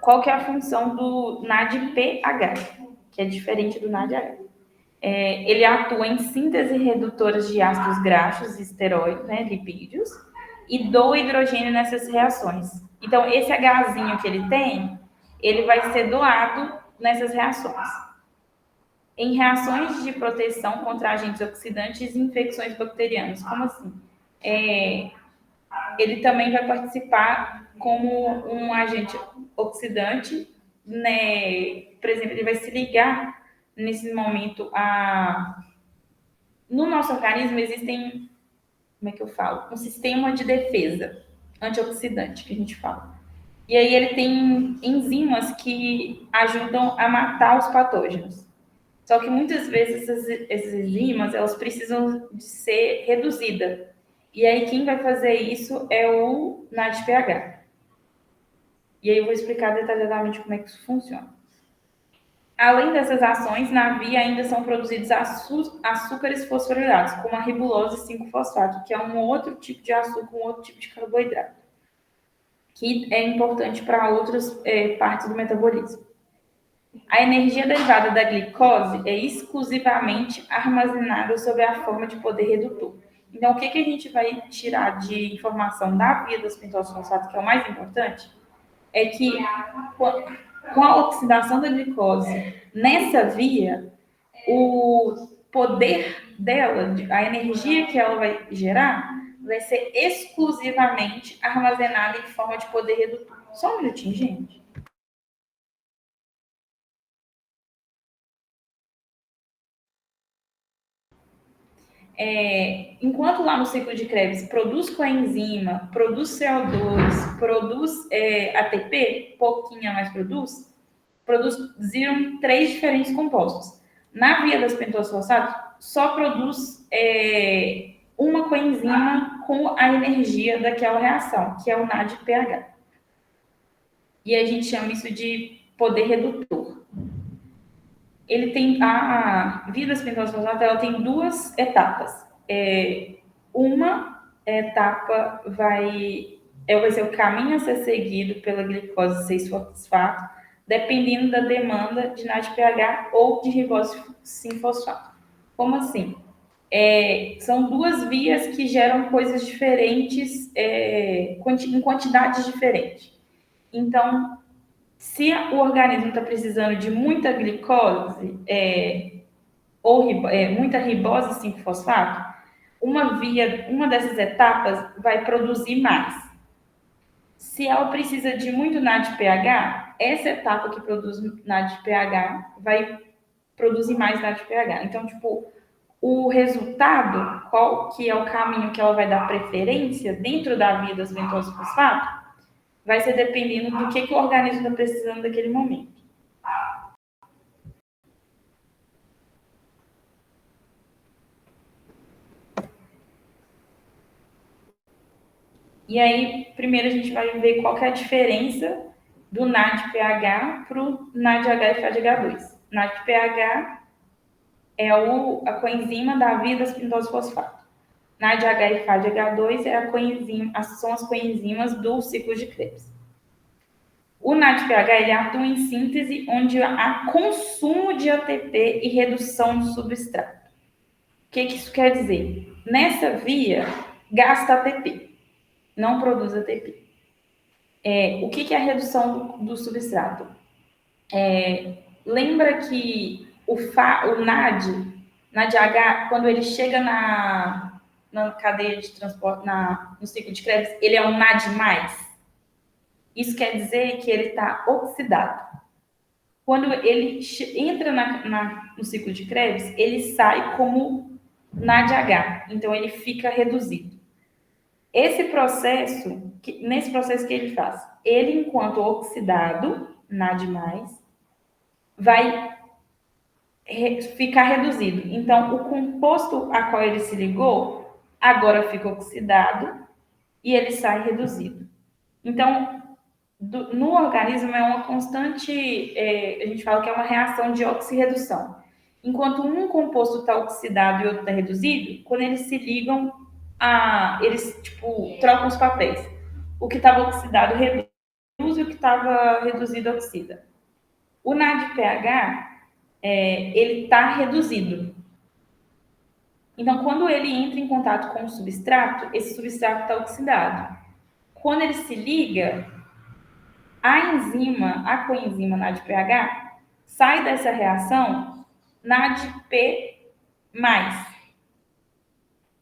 Qual que é a função do NADPH, que é diferente do NADH? Ele atua em síntese redutoras de ácidos graxos e esteroides, né, lipídios, e doa hidrogênio nessas reações. Então, esse Hzinho que ele tem, ele vai ser doado nessas reações. Em reações de proteção contra agentes oxidantes e infecções bacterianas. Como assim? Ele também vai participar como um agente oxidante, né? Por exemplo, ele vai se ligar nesse momento a... No nosso organismo existem, como é que eu falo? Um sistema de defesa antioxidante, que a gente fala. E aí ele tem enzimas que ajudam a matar os patógenos. Só que muitas vezes essas enzimas, elas precisam de ser reduzidas. E aí quem vai fazer isso é o NADPH. E aí eu vou explicar detalhadamente como é que isso funciona. Além dessas ações, na via ainda são produzidos açúcares fosforilados, como a ribulose 5-fosfato, que é um outro tipo de açúcar, um outro tipo de carboidrato, que é importante para outras partes do metabolismo. A energia derivada da glicose é exclusivamente armazenada sob a forma de poder redutor. Então, o que a gente vai tirar de informação da via das pentose fosfato, que é o mais importante, é que com a oxidação da glicose nessa via, o poder dela, a energia que ela vai gerar, vai ser exclusivamente armazenada em forma de poder redutor. Só um minutinho, gente. Enquanto lá no ciclo de Krebs produz coenzima, produz CO2, produz ATP, pouquinho a mais produziram três diferentes compostos. Na via das pentosfosfatos, só produz uma coenzima com a energia daquela reação, que é o NADPH. E a gente chama isso de poder redutor. Ele tem a via das pentosfosfatos, ela tem duas etapas. Uma etapa vai ser o caminho a ser seguido pela glicose 6-fosfato, dependendo da demanda de NADPH ou de ribose 5-fosfato. Como assim? São duas vias que geram coisas diferentes em quantidades diferentes. Então, se o organismo está precisando de muita glicose ou muita ribose 5-fosfato, uma dessas etapas vai produzir mais. Se ela precisa de muito NADPH, essa etapa que produz NADPH vai produzir mais NADPH. Então, tipo, o resultado, qual que é o caminho que ela vai dar preferência dentro da via das pentose fosfato, vai ser dependendo do que o organismo está precisando naquele momento. E aí, primeiro a gente vai ver qual que é a diferença do NADPH para o NADH e FADH2. NADPH é a coenzima da via das pentose fosfato. NADH e FADH2 são as coenzimas do ciclo de Krebs. O NADPH ele atua em síntese onde há consumo de ATP e redução do substrato. O que isso quer dizer? Nessa via, gasta ATP, não produz ATP. O que é a redução do substrato? Lembra que o NADH, quando ele chega na cadeia de transporte, no ciclo de Krebs, ele é um NAD+. Isso quer dizer que ele está oxidado. Quando ele entra no ciclo de Krebs, ele sai como NADH, então ele fica reduzido. Nesse processo que ele faz, ele enquanto oxidado, NAD+, vai ficar reduzido. Então, o composto a qual ele se ligou, agora fica oxidado e ele sai reduzido. Então, no organismo é uma constante, a gente fala que é uma reação de oxirredução. Enquanto um composto está oxidado e outro está reduzido, quando eles se ligam, eles tipo trocam os papéis. O que estava oxidado reduz e o que estava reduzido oxida. O NADPH, ele está reduzido. Então, quando ele entra em contato com o substrato, esse substrato está oxidado. Quando ele se liga, a coenzima NADPH sai dessa reação NADP+,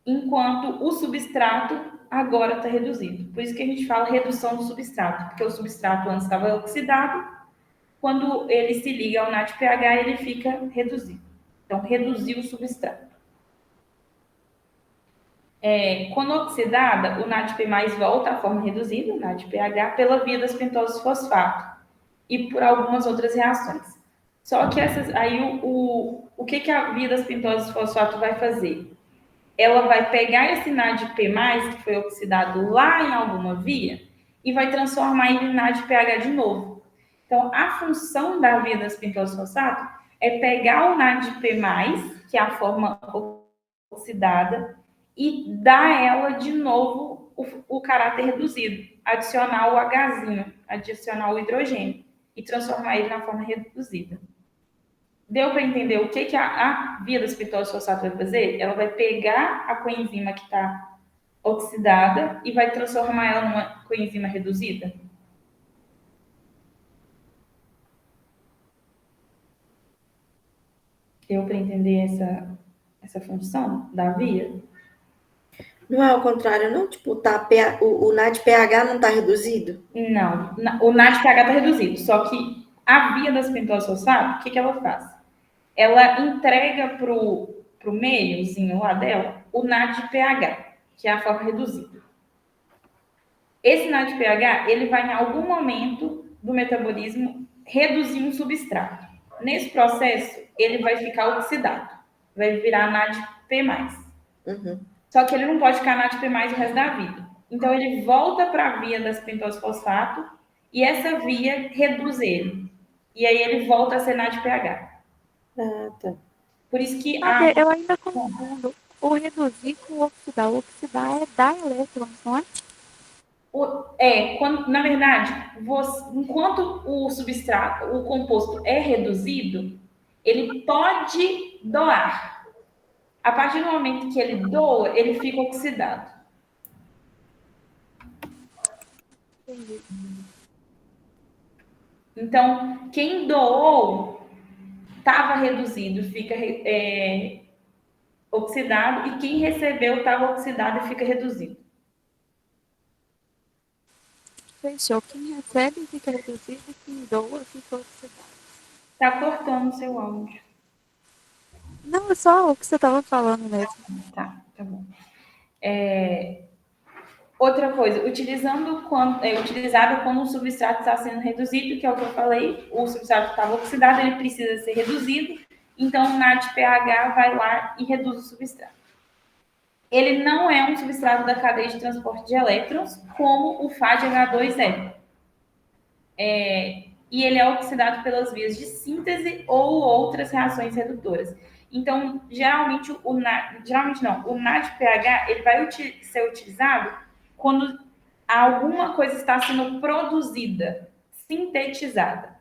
enquanto o substrato agora está reduzido. Por isso que a gente fala redução do substrato, porque o substrato antes estava oxidado, quando ele se liga ao NADPH, ele fica reduzido. Então, reduziu o substrato. Quando oxidada, o NADP+, volta à forma reduzida, o NADPH, pela via das pentoses fosfato e por algumas outras reações. Só que o que a via das pentoses fosfato vai fazer? Ela vai pegar esse NADP+, que foi oxidado lá em alguma via, e vai transformar ele em NADPH de novo. Então, a função da via das pentoses fosfato é pegar o NADP+, que é a forma oxidada, e dar ela de novo o caráter reduzido, adicionar o Hzinho, adicionar o hidrogênio e transformar ele na forma reduzida. Deu para entender o que a via das pentoses fosfato vai fazer? Ela vai pegar a coenzima que está oxidada e vai transformar ela numa coenzima reduzida? Deu para entender essa função da via? Não é ao contrário, não? Tipo, o NADPH não está reduzido? Não, o NADPH está reduzido, só que a via das pentoses fosfato, o que ela faz? Ela entrega para o meiozinho lá dela o NADPH, que é a forma reduzida. Esse NADPH, ele vai em algum momento do metabolismo reduzir um substrato. Nesse processo, ele vai ficar oxidado, vai virar NADP+. Uhum. Só que ele não pode ficar NADP+, o resto da vida. Então, ele volta para a via das pentose fosfato e essa via reduz ele. E aí ele volta a ser NADPH. Ah, tá. Por isso que Eu ainda confundo o reduzir com o oxidar. O oxidar é dar elétrons, não é? na verdade, enquanto o substrato, o composto é reduzido, ele pode doar. A partir do momento que ele doa, ele fica oxidado. Entendi. Então, quem doou estava reduzido, fica oxidado, e quem recebeu estava oxidado e fica reduzido. Fechou. Quem recebe fica reduzido e quem doa fica oxidado. Tá cortando o seu áudio. Não, é só o que você estava falando mesmo. Tá bom. Outra coisa, utilizada quando o substrato está sendo reduzido, que é o que eu falei, o substrato estava oxidado, ele precisa ser reduzido, então o NADPH vai lá e reduz o substrato. Ele não é um substrato da cadeia de transporte de elétrons, como o FADH2 é. E ele é oxidado pelas vias de síntese ou outras reações redutoras. Então, geralmente o NADPH ele vai ser utilizado quando alguma coisa está sendo produzida, sintetizada.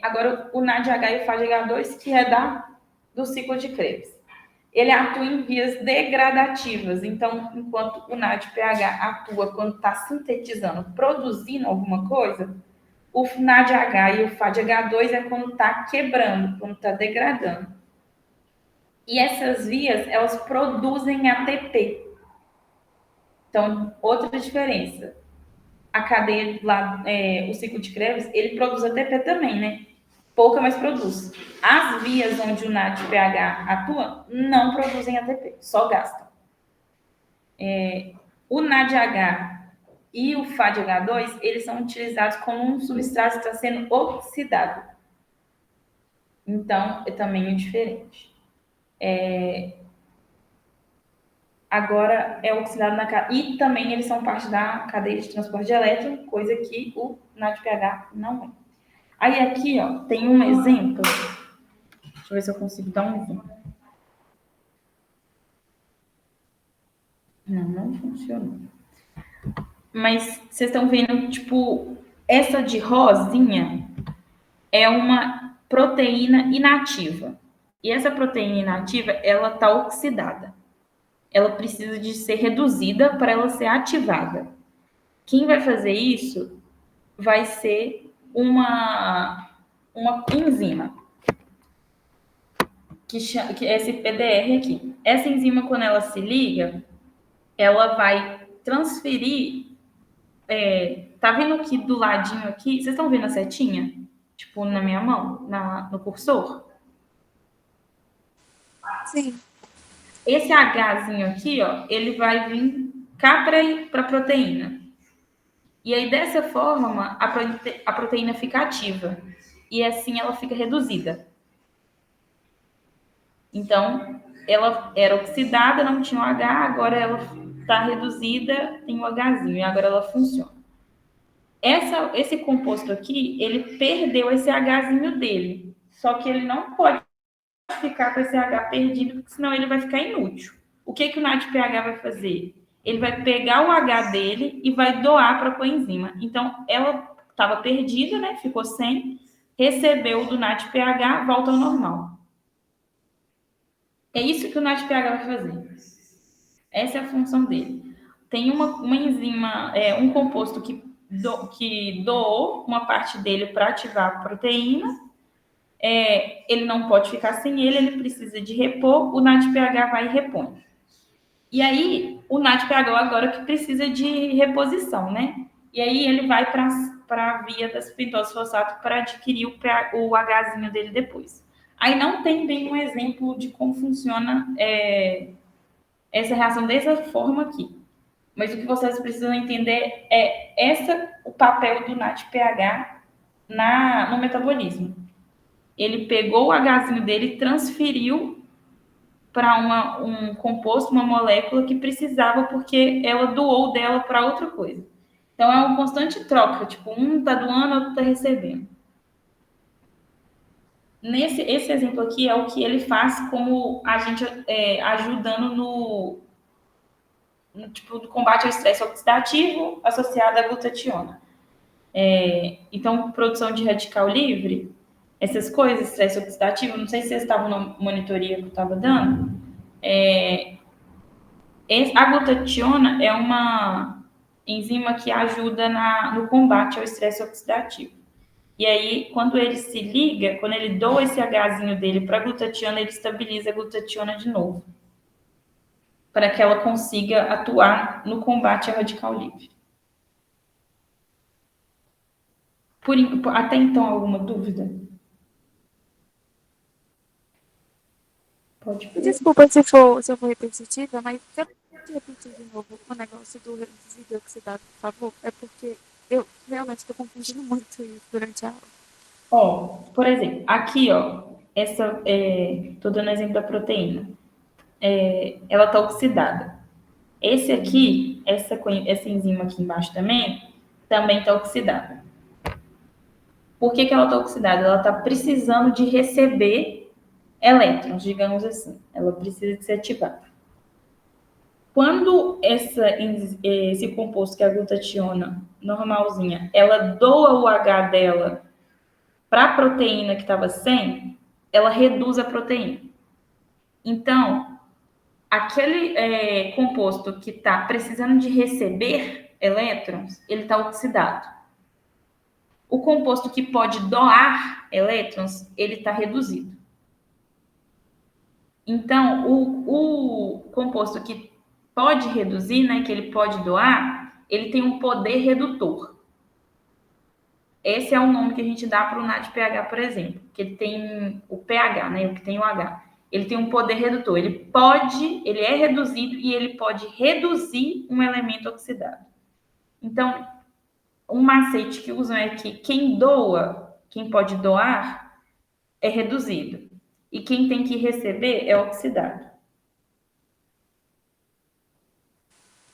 Agora, o NADH e o FADH2, que é do ciclo de Krebs. Ele atua em vias degradativas. Então, enquanto o NADPH atua quando está sintetizando, produzindo alguma coisa, o NADH e o FADH2 é quando está quebrando, quando está degradando. E essas vias, elas produzem ATP. Então, outra diferença. A cadeia lá, o ciclo de Krebs, ele produz ATP também, né? Pouca, mas produz. As vias onde o NADPH atua não produzem ATP, só gastam. O NADH e o FADH2, eles são utilizados como um substrato que está sendo oxidado. Então, também é diferente. Agora é oxidado e também eles são parte da cadeia de transporte de elétron, coisa que o NADPH não é. Aí aqui, ó, tem um exemplo. Deixa eu ver se eu consigo dar um exemplo. Não funcionou. Mas vocês estão vendo, tipo, essa de rosinha é uma proteína inativa. E essa proteína inativa, ela está oxidada. Ela precisa de ser reduzida para ela ser ativada. Quem vai fazer isso vai ser uma enzima, que é esse PDR aqui. Essa enzima, quando ela se liga, ela vai transferir. Tá vendo aqui do ladinho aqui? Vocês estão vendo a setinha? Tipo, na minha mão, no cursor? Sim. Esse Hzinho aqui, ó, ele vai vir cá para a proteína. E aí, dessa forma, a proteína fica ativa. E assim ela fica reduzida. Então, ela era oxidada, não tinha o H, agora ela está reduzida, tem o Hzinho, e agora ela funciona. Esse composto aqui, ele perdeu esse Hzinho dele. Só que ele não pode ficar com esse H perdido, porque senão ele vai ficar inútil. O que o NADPH vai fazer? Ele vai pegar o H dele e vai doar para a coenzima. Então, ela estava perdida, né? Ficou sem, recebeu do NADPH, volta ao normal. É isso que o NADPH vai fazer. Essa é a função dele. Tem uma enzima, um composto que doou uma parte dele para ativar a proteína. Ele não pode ficar sem ele precisa de repor, o NADPH vai e repõe. E aí, o NADPH agora que precisa de reposição, né? E aí ele vai para a via das pentose fosfato para adquirir o Hzinho dele depois. Aí não tem bem um exemplo de como funciona essa reação dessa forma aqui. Mas o que vocês precisam entender é o papel do NADPH no metabolismo. Ele pegou o Hzinho dele e transferiu para um composto, uma molécula que precisava, porque ela doou dela para outra coisa. Então, é uma constante troca. Tipo, um está doando, outro está recebendo. Esse exemplo aqui é o que ele faz como a gente ajudando no combate ao estresse oxidativo associado à glutationa. Então, produção de radical livre, essas coisas, estresse oxidativo, não sei se vocês estavam na monitoria que eu estava dando, a glutationa é uma enzima que ajuda no combate ao estresse oxidativo. E aí, quando ele se liga, quando ele doa esse Hzinho dele para a glutationa, ele estabiliza a glutationa de novo, para que ela consiga atuar no combate ao radical livre. Até então, alguma dúvida? Pode ver. Desculpa se eu for repetitiva, mas você pode repetir de novo o negócio do resíduo oxidado, por favor? É porque eu realmente estou confundindo muito isso durante a aula. Ó, por exemplo, aqui, ó, tô dando exemplo da proteína. Ela tá oxidada. Esse aqui, essa enzima aqui embaixo também tá oxidada. Por que ela tá oxidada? Ela tá precisando de receber elétrons, digamos assim. Ela precisa de ser ativada. Quando esse composto, que é a glutationa normalzinha, ela doa o H dela para a proteína que estava sem, ela reduz a proteína. Então, aquele composto que está precisando de receber elétrons, ele está oxidado. O composto que pode doar elétrons, ele está reduzido. Então, o composto que pode reduzir, né, que ele pode doar, ele tem um poder redutor. Esse é o nome que a gente dá para o NADPH, por exemplo, que ele tem o pH, né, o que tem o H. Ele tem um poder redutor. Ele é reduzido e ele pode reduzir um elemento oxidado. Então, um macete que usam é que quem pode doar, é reduzido. E quem tem que receber é oxidado.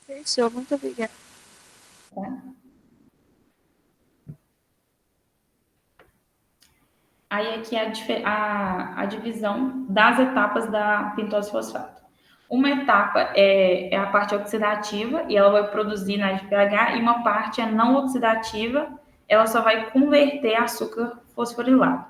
Fechou, muito obrigada. Tá? Aí aqui é a divisão das etapas da pentose fosfato. Uma etapa é a parte oxidativa, e ela vai produzir NADPH, e uma parte é não oxidativa, ela só vai converter açúcar fosforilado.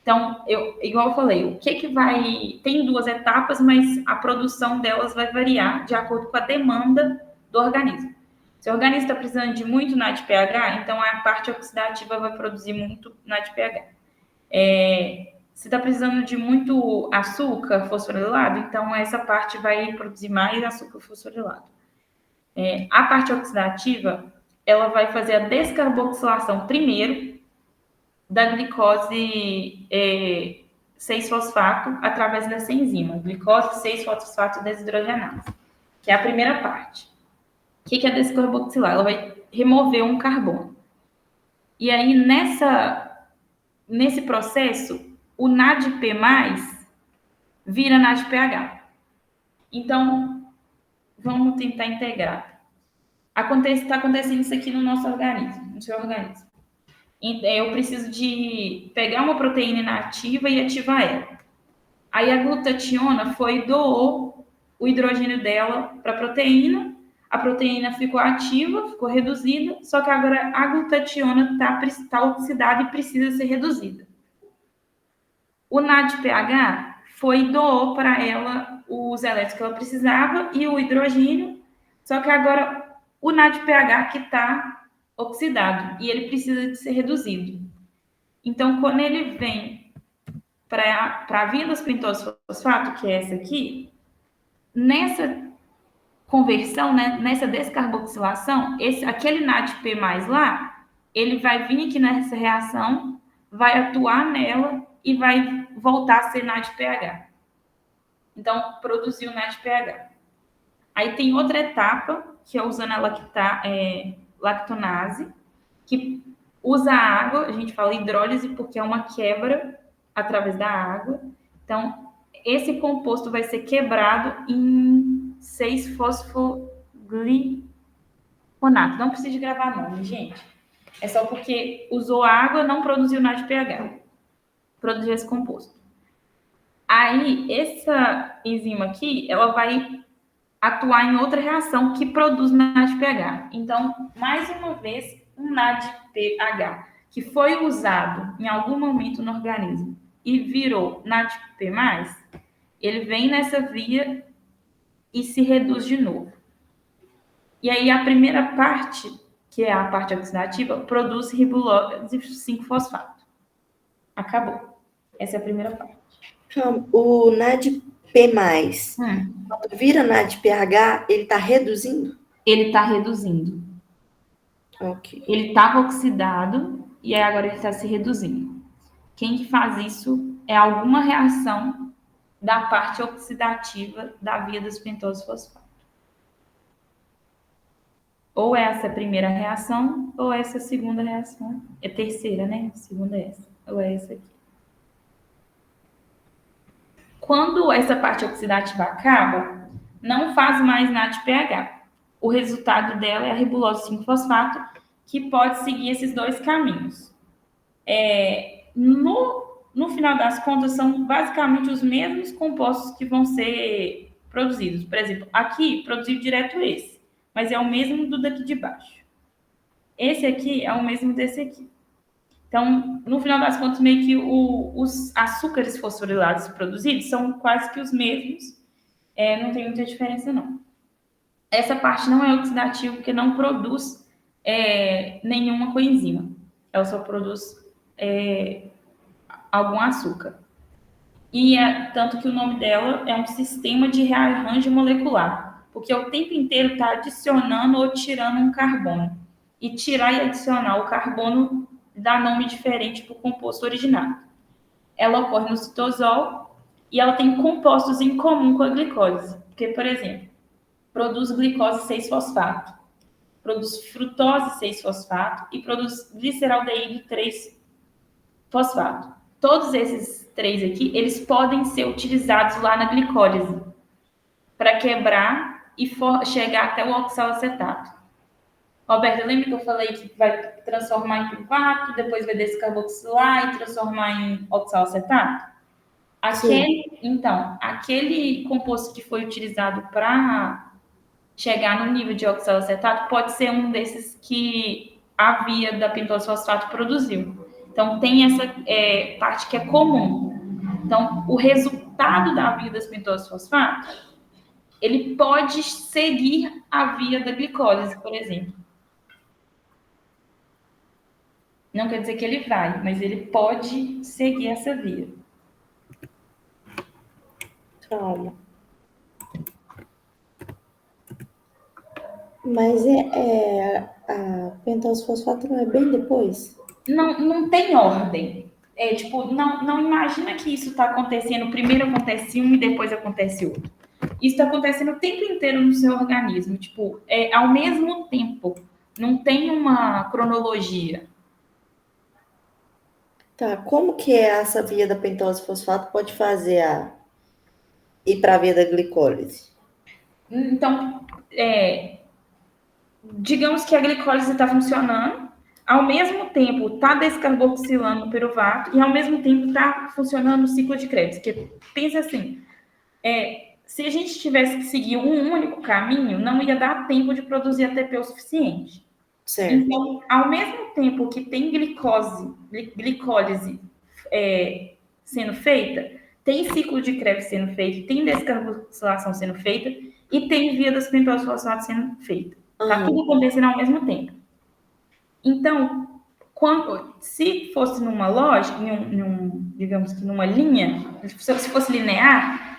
Então, igual eu falei, o que vai... Tem 2 etapas, mas a produção delas vai variar de acordo com a demanda do organismo. Se o organismo está precisando de muito NADPH, então a parte oxidativa vai produzir muito NADPH. Se está precisando de muito açúcar fosforilado, então essa parte vai produzir mais açúcar fosforilado. A parte oxidativa, ela vai fazer a descarboxilação primeiro da glicose 6-fosfato através dessa enzima, glicose 6-fosfato desidrogenase, que é a primeira parte. O que é a descarboxilar? Ela vai remover um carbono. E aí, nesse processo, o NADP+, vira NADPH. Então, vamos tentar integrar. Está acontecendo isso aqui no nosso organismo, no seu organismo. Eu preciso de pegar uma proteína inativa e ativar ela. Aí a glutationa doou o hidrogênio dela para a proteína ficou ativa, ficou reduzida, só que agora a glutationa está oxidada e precisa ser reduzida. O NADPH doou para ela os elétrons que ela precisava e o hidrogênio, só que agora o NADPH que está oxidado e ele precisa de ser reduzido. Então, quando ele vem para a via das pentose fosfato, que é essa aqui, nessa conversão, né, nessa descarboxilação, aquele NADP+ lá, ele vai vir aqui nessa reação, vai atuar nela e vai voltar a ser NADPH. Então, produziu NADPH. Aí tem outra etapa, que é usando a lactonase, que usa a água, a gente fala hidrólise porque é uma quebra através da água. Então, esse composto vai ser quebrado em 6-fosfogliconato. Não precisa de gravar nome, gente. É só porque usou água, não produziu NADPH. Produziu esse composto. Aí, essa enzima aqui, ela vai atuar em outra reação que produz NADPH. Então, mais uma vez, um NADPH que foi usado em algum momento no organismo e virou NADP+, ele vem nessa via e se reduz de novo. E aí a primeira parte, que é a parte oxidativa, produz ribulose 5-fosfato. Acabou. Essa é a primeira parte. Então, o NADP+, quando vira NADPH, ele está reduzindo? Ele está reduzindo. Ok. Ele estava oxidado e aí agora ele está se reduzindo. Quem que faz isso é alguma reação da parte oxidativa da via das pentose fosfato. Ou essa primeira reação, ou essa segunda reação. É terceira, né? Segunda é essa. Ou é essa aqui. Quando essa parte oxidativa acaba, não faz mais NADPH. O resultado dela é a ribulose 5-fosfato, que pode seguir esses 2 caminhos. No final das contas, são basicamente os mesmos compostos que vão ser produzidos. Por exemplo, aqui, produzido direto esse, mas é o mesmo do daqui de baixo. Esse aqui é o mesmo desse aqui. Então, no final das contas, meio que os açúcares fosforilados produzidos são quase que os mesmos. Não tem muita diferença, não. Essa parte não é oxidativa, porque não produz nenhuma coenzima. Ela só produz algum açúcar. E tanto que o nome dela é um sistema de rearranjo molecular, porque o tempo inteiro está adicionando ou tirando um carbono. E tirar e adicionar o carbono dá nome diferente para o composto original. Ela ocorre no citosol e ela tem compostos em comum com a glicose. Porque, por exemplo, produz glicose 6-fosfato, produz frutose 6-fosfato e produz gliceraldeído 3-fosfato. Todos esses 3 aqui, eles podem ser utilizados lá na glicólise para quebrar e chegar até o oxalacetato. Roberta, lembra que eu falei que vai transformar em piruvato, depois vai descarboxilar e transformar em oxalacetato? Sim. Então, aquele composto que foi utilizado para chegar no nível de oxalacetato pode ser um desses que a via da pentose fosfato produziu. Então, tem essa parte que é comum. Então, o resultado da via das pentose fosfato, ele pode seguir a via da glicólise, por exemplo. Não quer dizer que ele vai, mas ele pode seguir essa via. Calma. Mas a pentose fosfato não é bem depois? Não tem ordem. É tipo, não imagina que isso está acontecendo, primeiro acontece um e depois acontece outro. Isso está acontecendo o tempo inteiro no seu organismo, tipo, ao mesmo tempo. Não tem uma cronologia. Tá, como que é essa via da pentose fosfato pode fazer ir para a via da glicólise? Então, digamos que a glicólise está funcionando, ao mesmo tempo está descarboxilando o piruvato e ao mesmo tempo está funcionando o ciclo de Krebs. Porque pensa assim, se a gente tivesse que seguir um único caminho, não ia dar tempo de produzir ATP o suficiente. Certo. Então, ao mesmo tempo que tem glicólise sendo feita, tem ciclo de Krebs sendo feito, tem descarboxilação sendo feita e tem via das pentose fosfato sendo feita. Tá tudo acontecendo ao mesmo tempo. Então, se fosse numa lógica, digamos que numa linha, se fosse linear,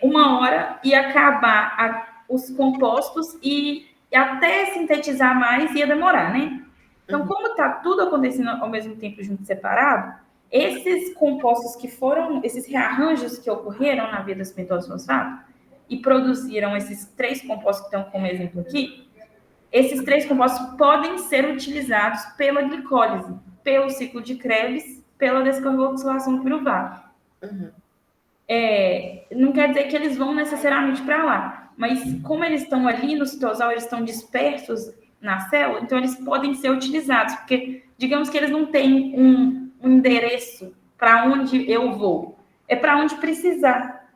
uma hora ia acabar os compostos e até sintetizar mais ia demorar, né? Então, como está tudo acontecendo ao mesmo tempo junto separado, esses compostos que foram, esses rearranjos que ocorreram na via das pentose fosfato e produziram esses 3 compostos que estão como exemplo aqui, esses 3 compostos podem ser utilizados pela glicólise, pelo ciclo de Krebs, pela descarboxilação do piruvato. Não quer dizer que eles vão necessariamente para lá, mas como eles estão ali no citosol, eles estão dispersos na célula, então eles podem ser utilizados, porque digamos que eles não têm um endereço para onde eu vou, é para onde precisar.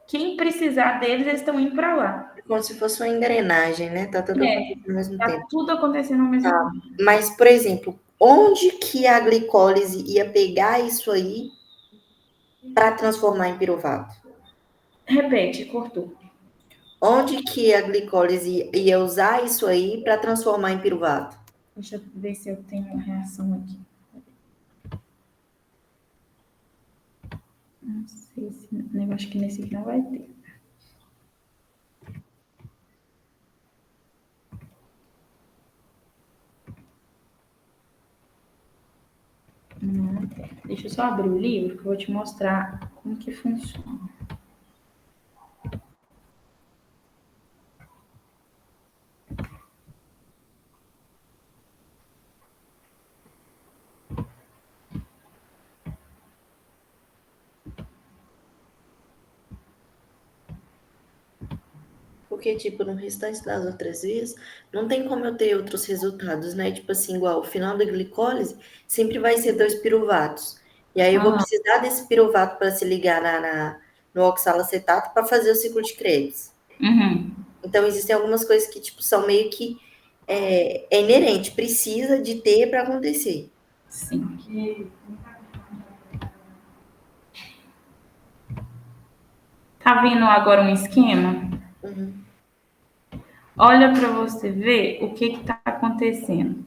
Quem precisar deles, eles estão indo para lá. Como se fosse uma engrenagem, né? Tá tudo acontecendo ao mesmo tempo. Tá tudo acontecendo ao mesmo tempo. Mas, por exemplo, onde que a glicólise ia pegar isso aí para transformar em piruvato? Repete, cortou. Onde que a glicólise ia usar isso aí para transformar em piruvato? Deixa eu ver se eu tenho uma reação aqui. Não sei se... Eu acho que nesse aqui não vai ter. Não tem. Deixa eu só abrir o livro que eu vou te mostrar como que funciona. Porque, tipo, no restante das outras vezes, não tem como eu ter outros resultados, né? Tipo assim, igual o final da glicólise sempre vai ser 2 piruvatos. E aí eu vou precisar desse piruvato para se ligar no oxalacetato para fazer o ciclo de Krebs. Então, existem algumas coisas que, tipo, são meio que inerente, precisa de ter para acontecer. Sim. Tá vendo agora um esquema? Olha para você ver o que está acontecendo.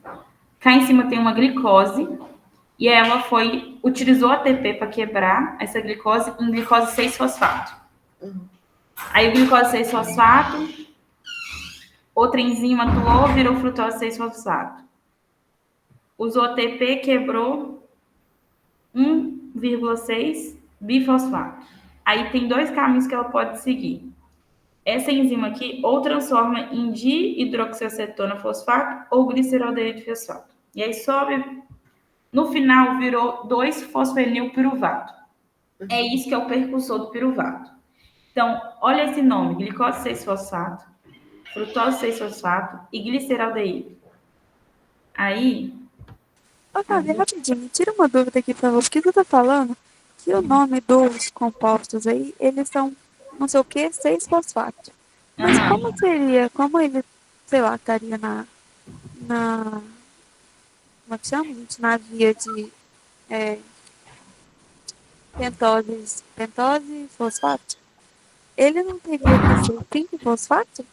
Cá em cima tem uma glicose e ela utilizou ATP para quebrar essa glicose em glicose 6-fosfato. Aí o glicose 6-fosfato, outra enzima atuou, virou frutose 6-fosfato. Usou ATP, quebrou 1,6 bifosfato. Aí tem 2 caminhos que ela pode seguir. Essa enzima aqui ou transforma em dihidroxiacetona fosfato ou gliceraldeído fosfato. E aí sobe, no final virou 2-fosfenilpiruvato. É isso que é o precursor do piruvato. Então, olha esse nome, glicose 6-fosfato, frutose 6-fosfato e gliceraldeído. Aí... Ô, Fábio, rapidinho, tira uma dúvida aqui, por favor. Por que você tá falando que o nome dos compostos aí, eles são não sei o que, 6-fosfato. Mas Aham. como ele, sei lá, estaria na como é que chama, gente? Na via de é, pentose, fosfato? Ele não teria que ser 5-fosfato?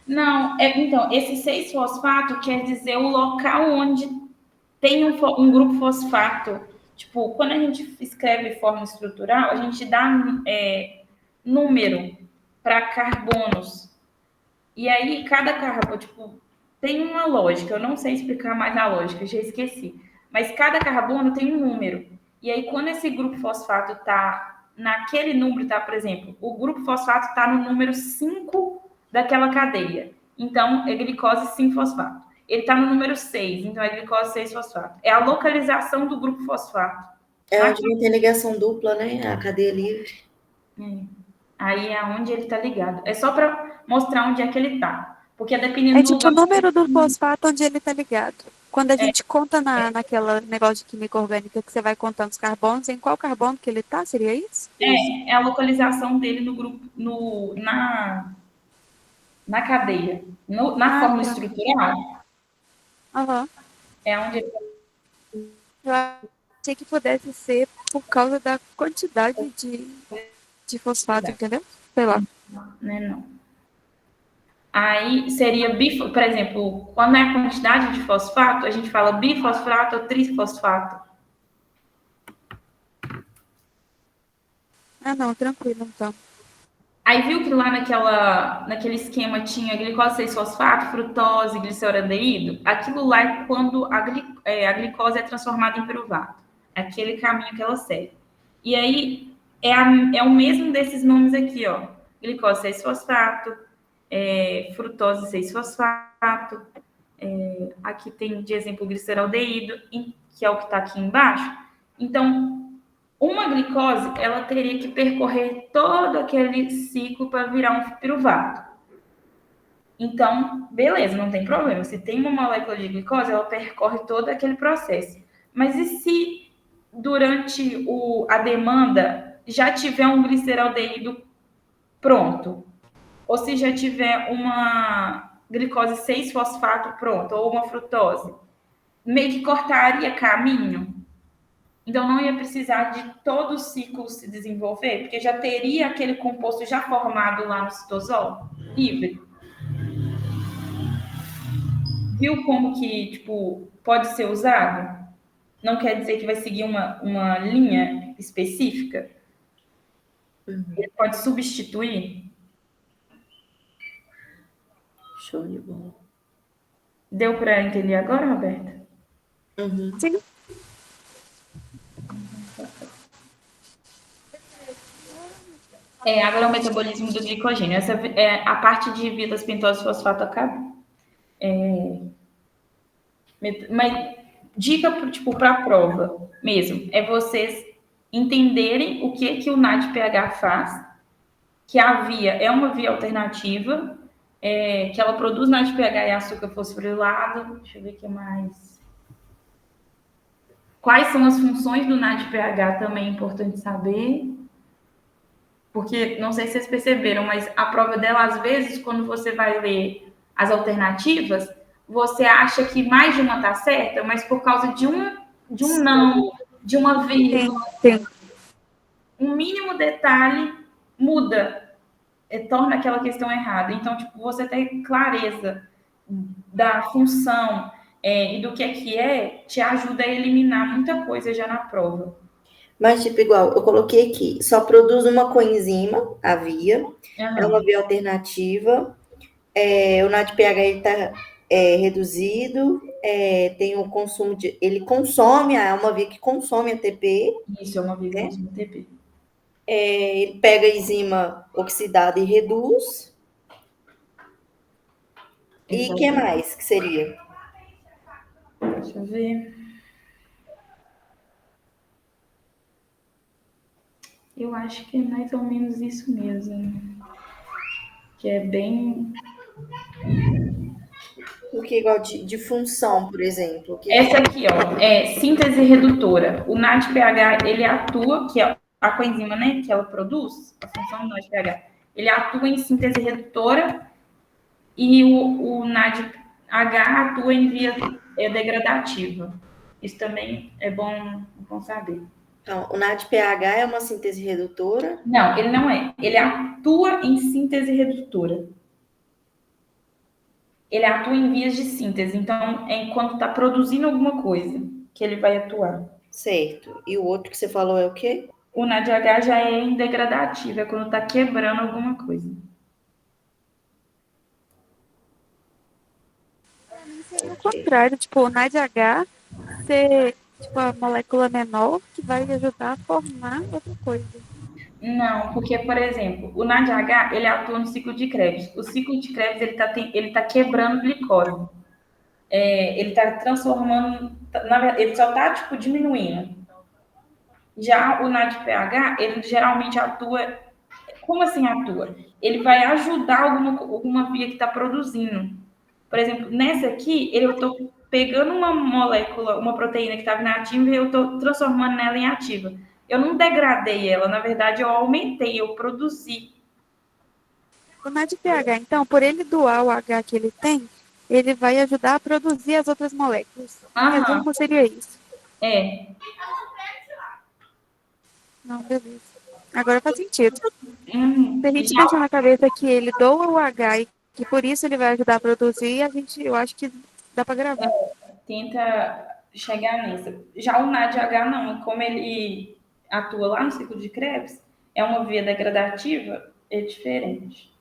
Não, então, esse 6-fosfato quer dizer o local onde tem um grupo fosfato. Tipo, quando a gente escreve forma estrutural, a gente dá número para carbonos. E aí, cada carbono, tipo, tem uma lógica. Eu não sei explicar mais a lógica, já esqueci. Mas cada carbono tem um número. E aí, quando esse grupo fosfato está naquele número, tá, por exemplo, o grupo fosfato está no número 5 daquela cadeia. Então, é glicose 5-fosfato. Ele está no número 6, então é glicose 6-fosfato. É a localização do grupo fosfato. É onde não tem ligação dupla, né? A cadeia livre. Aí é onde ele está ligado. É só para mostrar onde é que ele está. Porque É dependendo do tipo o lugar. número do fosfato onde ele está ligado. Quando a gente conta naquela negócio de química orgânica que você vai contando os carbonos, em qual carbono que ele tá? Seria isso? É a localização dele no grupo, na cadeia. Na Ah, forma tá. estrutural, Aham. é onde ele. Eu achei que pudesse ser por causa da quantidade de fosfato, entendeu? Sei lá. Né, não. Aí seria por exemplo, quando é a quantidade de fosfato, a gente fala bifosfato ou trisfosfato. Ah, não, tranquilo então. Aí viu que lá naquele esquema tinha glicose 6-fosfato, frutose, gliceroldeído? Aquilo lá é quando a glicose é transformada em piruvato. É aquele caminho que ela segue. E aí é o mesmo desses nomes aqui, ó. Glicose 6-fosfato, frutose 6-fosfato. Aqui tem de exemplo gliceroldeído, que é o que está aqui embaixo. Então, uma glicose, ela teria que percorrer todo aquele ciclo para virar um piruvato. Então, beleza, não tem problema. Se tem uma molécula de glicose, ela percorre todo aquele processo. Mas e se durante a demanda já tiver um gliceraldeído pronto? Ou se já tiver uma glicose 6-fosfato pronto, ou uma frutose? Meio que cortaria caminho. Então, não ia precisar de todo o ciclo se desenvolver, porque já teria aquele composto já formado lá no citosol, livre. Viu como que, tipo, pode ser usado? Não quer dizer que vai seguir uma linha específica. Ele pode substituir. Show de bola. Deu para entender agora, Roberta? Uhum. Sim. Agora é o metabolismo do glicogênio. Essa é a parte de vilas pentose fosfato acabou. Mas dica tipo para a prova mesmo é vocês entenderem o que o NADPH faz, que a via é uma via alternativa, que ela produz NADPH e açúcar fosforilado. Deixa eu ver o que mais. Quais são as funções do NADPH também é importante saber. Porque não sei se vocês perceberam, mas a prova dela, às vezes, quando você vai ler as alternativas, você acha que mais de uma está certa, mas por causa de um não, de uma vírgula, Sim. um mínimo detalhe muda, torna aquela questão errada. Então, tipo, você ter clareza da função e do que é, te ajuda a eliminar muita coisa já na prova. Mas, tipo, igual, eu coloquei aqui, só produz uma coenzima, a via, é uma via alternativa, o NADPH está reduzido, tem o consumo ele consome, é uma via que consome ATP. Isso, é uma via que consome ATP. Ele pega a enzima oxidada e reduz. E o que mais que seria? Deixa eu ver. Eu acho que é mais ou menos isso mesmo. Que é bem. Porque igual de função, por exemplo. Essa aqui, ó, é síntese redutora. O NADPH, ele atua, que é a coenzima, né, que ela produz, a função do NADPH, ele atua em síntese redutora e o NADH atua em via degradativa. Isso também é bom saber. Então, o NADPH é uma síntese redutora? Não, ele não é. Ele atua em síntese redutora. Ele atua em vias de síntese. Então, é enquanto está produzindo alguma coisa que ele vai atuar. Certo. E o outro que você falou é o quê? O NADH já é em degradativo, é quando está quebrando alguma coisa. Pra mim seria o contrário, tipo, o NADH ser tipo a molécula menor que vai ajudar a formar outra coisa. Não, porque, por exemplo, o NADH, ele atua no ciclo de Krebs. O ciclo de Krebs, ele tá quebrando glicose. Ele está transformando, na verdade, ele só está, tipo, diminuindo. Já o NADPH, ele geralmente atua. Como assim atua? Ele vai ajudar alguma via que está produzindo. Por exemplo, nessa aqui, eu estou pegando uma molécula, uma proteína que estava inativa e eu estou transformando nela em ativa. Eu não degradei ela, na verdade, eu aumentei, eu produzi. O NADPH, então, por ele doar o H que ele tem, ele vai ajudar a produzir as outras moléculas. Em Aham, resumo, seria isso. é. Não, beleza. Agora faz sentido. Se a gente Já deixar na cabeça que ele doa o H e que por isso ele vai ajudar a produzir, eu acho que dá para gravar. tenta chegar nisso. Já o NADH não, como ele atua lá no ciclo de Krebs, é uma via degradativa, é diferente.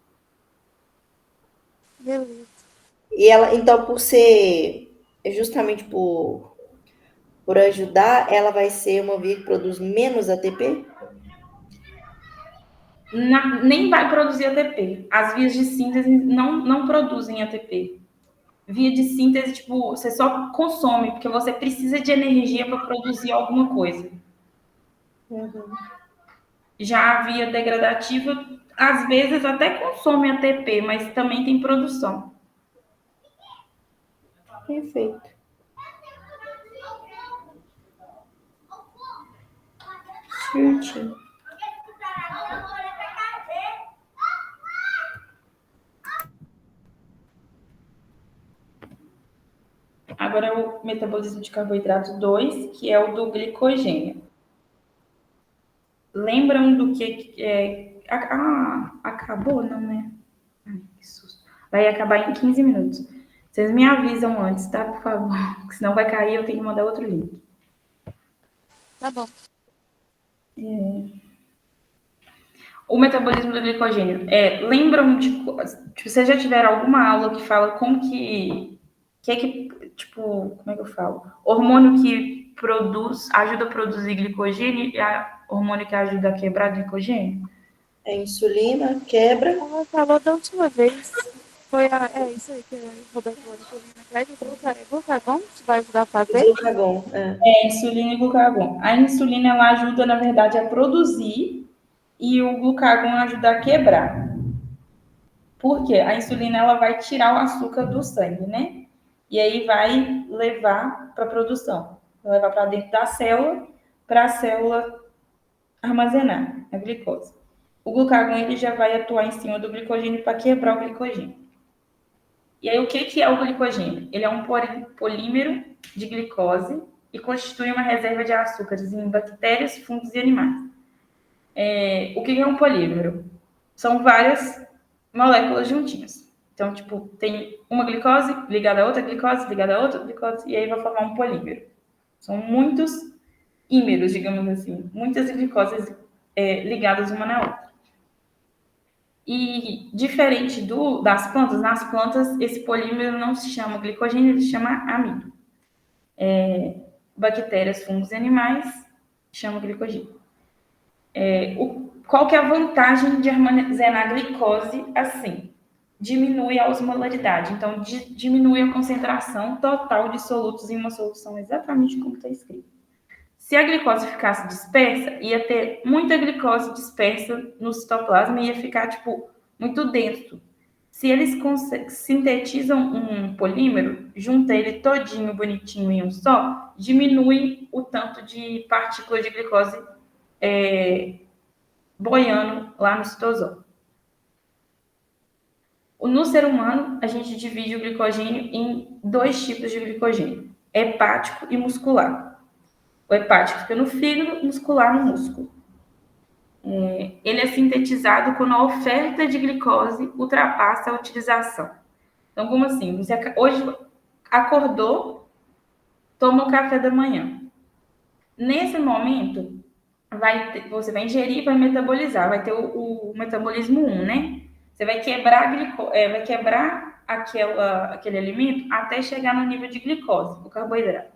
Beleza. E ela, então, por ser justamente por ajudar, ela vai ser uma via que produz menos ATP? Nem vai produzir ATP. As vias de síntese não produzem ATP. Via de síntese, tipo, você só consome, porque você precisa de energia para produzir alguma coisa. Uhum. Já a via degradativa, às vezes até consome ATP, mas também tem produção. Perfeito. Certinho. Agora é o metabolismo de carboidrato 2, que é o do glicogênio. Lembram do que é. Acabou, não, né? Ai, que susto. Vai acabar em 15 minutos. Vocês me avisam antes, tá? Por favor. Senão vai cair, eu tenho que mandar outro link. Tá bom. O metabolismo do glicogênio. Lembram de. Tipo, vocês já tiveram alguma aula que fala como tipo, como é que eu falo? Hormônio que ajuda a produzir glicogênio e hormônio que ajuda a quebrar glicogênio? A insulina quebra. Ela falou da última vez. É isso aí que a Roberto falou na verdade. Glucagon que vai ajudar a fazer. Glucagon. É. Insulina e glucagon. A insulina, ela ajuda, na verdade, a produzir e o glucagon ajuda a quebrar. Por quê? A insulina, ela vai tirar o açúcar do sangue, né? E aí vai levar para a produção. Vai levar para dentro da célula, para a célula armazenar a glicose. O glucagon, ele já vai atuar em cima do glicogênio para quebrar o glicogênio. E aí, o que é o glicogênio? Ele é um polímero de glicose e constitui uma reserva de açúcares em bactérias, fungos e animais. O que é um polímero? São várias moléculas juntinhas. Então, tipo, tem uma glicose ligada a outra glicose, ligada a outra glicose, e aí vai formar um polímero. São muitos ímeros, digamos assim, muitas glicoses ligadas uma na outra. E diferente das plantas, nas plantas esse polímero não se chama glicogênio, ele se chama amido. Bactérias, fungos e animais chamam glicogênio. Qual que é a vantagem de armazenar a glicose assim? Diminui a osmolaridade, então diminui a concentração total de solutos em uma solução, exatamente como está escrito. Se a glicose ficasse dispersa, ia ter muita glicose dispersa no citoplasma e ia ficar, tipo, muito denso. Se eles sintetizam um polímero, junta ele todinho bonitinho em um só, diminui o tanto de partícula de glicose boiando lá no citosol. No ser humano, a gente divide o glicogênio em 2 tipos de glicogênio, hepático e muscular. O hepático fica no fígado, muscular no músculo. Ele é sintetizado quando a oferta de glicose ultrapassa a utilização. Então, como assim? Você hoje acordou, toma o café da manhã. Nesse momento, você vai ingerir e vai metabolizar. Vai ter o metabolismo 1, né? Você vai quebrar aquele alimento até chegar no nível de glicose, o carboidrato.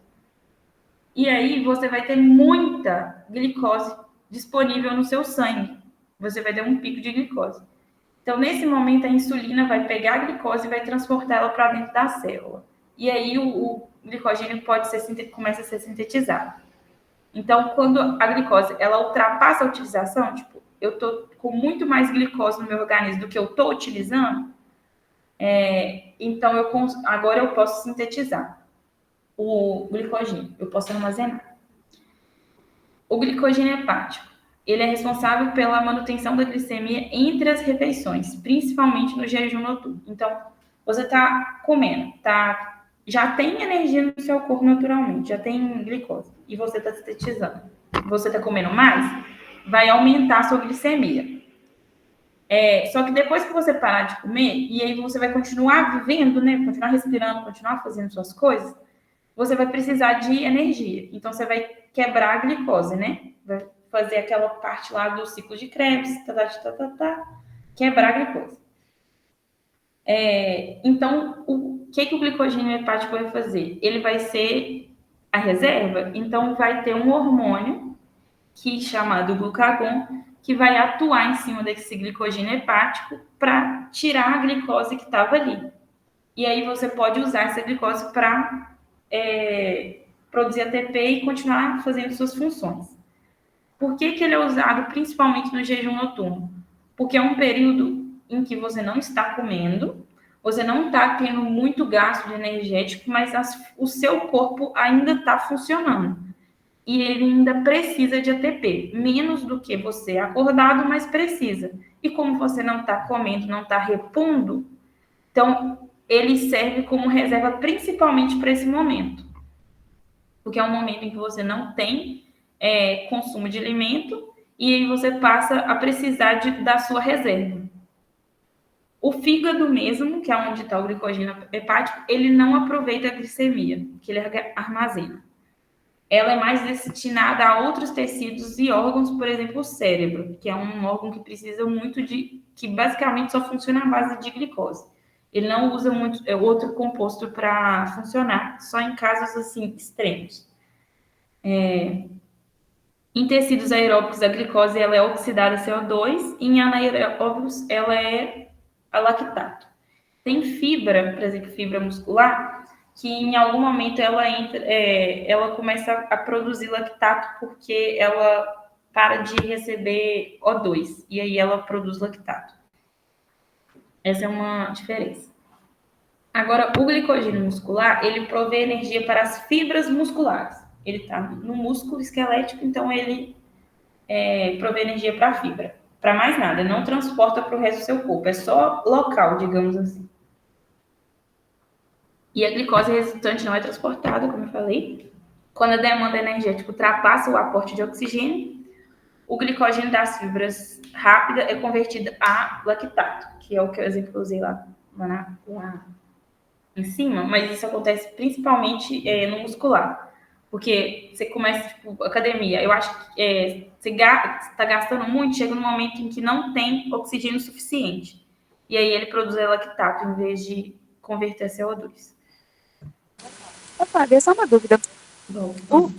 E aí você vai ter muita glicose disponível no seu sangue. Você vai ter um pico de glicose. Então, nesse momento, a insulina vai pegar a glicose e vai transportá-la para dentro da célula. E aí o glicogênio começa a ser sintetizado. Então, quando a glicose ela ultrapassa a utilização, tipo, eu tô com muito mais glicose no meu organismo do que eu tô utilizando, então agora eu posso sintetizar o glicogênio, eu posso armazenar. O glicogênio hepático, ele é responsável pela manutenção da glicemia entre as refeições, principalmente no jejum noturno. Então, você está comendo, já tem energia no seu corpo naturalmente, já tem glicose, e você está sintetizando. Você está comendo mais, vai aumentar a sua glicemia. Só que depois que você parar de comer, e aí você vai continuar vivendo, né? Continuar respirando, continuar fazendo suas coisas, você vai precisar de energia. Então, você vai quebrar a glicose, né? Vai fazer aquela parte lá do ciclo de Krebs, quebrar a glicose. Então, o que o glicogênio hepático vai fazer? Ele vai ser a reserva, então vai ter um hormônio chamado glucagon, que vai atuar em cima desse glicogênio hepático para tirar a glicose que estava ali. E aí você pode usar essa glicose para produzir ATP e continuar fazendo suas funções. Por que ele é usado principalmente no jejum noturno? Porque é um período em que você não está comendo, você não está tendo muito gasto de energético, mas o seu corpo ainda está funcionando. E ele ainda precisa de ATP, menos do que você acordado, mas precisa. E como você não está comendo, não está repondo, então ele serve como reserva principalmente para esse momento. Porque é um momento em que você não tem consumo de alimento e aí você passa a precisar da sua reserva. O fígado mesmo, que é onde está o glicogênio hepático, ele não aproveita a glicemia, que ele armazena. Ela é mais destinada a outros tecidos e órgãos, por exemplo, o cérebro, que é um órgão que precisa muito que basicamente só funciona à base de glicose. Ele não usa muito outro composto para funcionar, só em casos assim extremos. Em tecidos aeróbicos, a glicose ela é oxidada a CO2, e em anaeróbicos ela é a lactato. Tem fibra, por exemplo, fibra muscular, que em algum momento ela começa a produzir lactato porque ela para de receber O2 e aí ela produz lactato. Essa é uma diferença. Agora, o glicogênio muscular, ele provê energia para as fibras musculares. Ele está no músculo esquelético, então ele provê energia para a fibra. Para mais nada, não transporta para o resto do seu corpo, é só local, digamos assim. E a glicose resultante não é transportada, como eu falei. Quando a demanda energética ultrapassa o aporte de oxigênio, o glicogênio das fibras rápida é convertido a lactato, que é o que eu exemplo usei lá em cima, mas isso acontece principalmente no muscular. Porque você começa, tipo, academia, eu acho que você está gastando muito, chega num momento em que não tem oxigênio suficiente. E aí ele produz lactato em vez de converter a CO2. Opa, deu só uma dúvida. O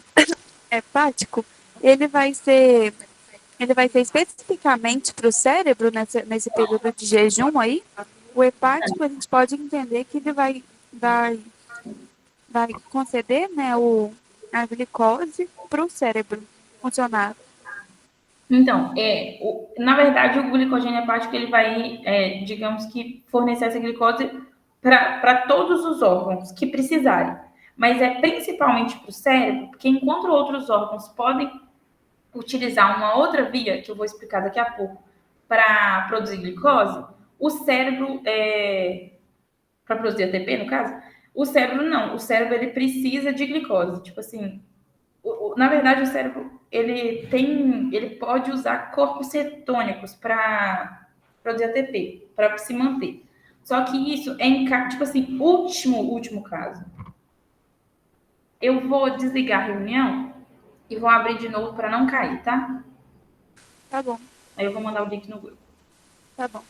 hepático, ele vai ser especificamente para o cérebro nesse período de jejum aí? O hepático, a gente pode entender que ele vai conceder, né, a glicose para o cérebro funcionar. Então, na verdade, o glicogênio hepático ele vai, digamos que, fornecer essa glicose para todos os órgãos que precisarem. Mas é principalmente para o cérebro, porque enquanto outros órgãos podem utilizar uma outra via, que eu vou explicar daqui a pouco, para produzir glicose, o cérebro, para produzir ATP, no caso, o cérebro não. O cérebro, ele precisa de glicose. Tipo assim, na verdade, o cérebro, ele pode usar corpos cetônicos para produzir ATP, para se manter. Só que isso é tipo assim, último caso. Eu vou desligar a reunião e vou abrir de novo para não cair, tá? Tá bom, Aí eu vou mandar o link no grupo. tá bom.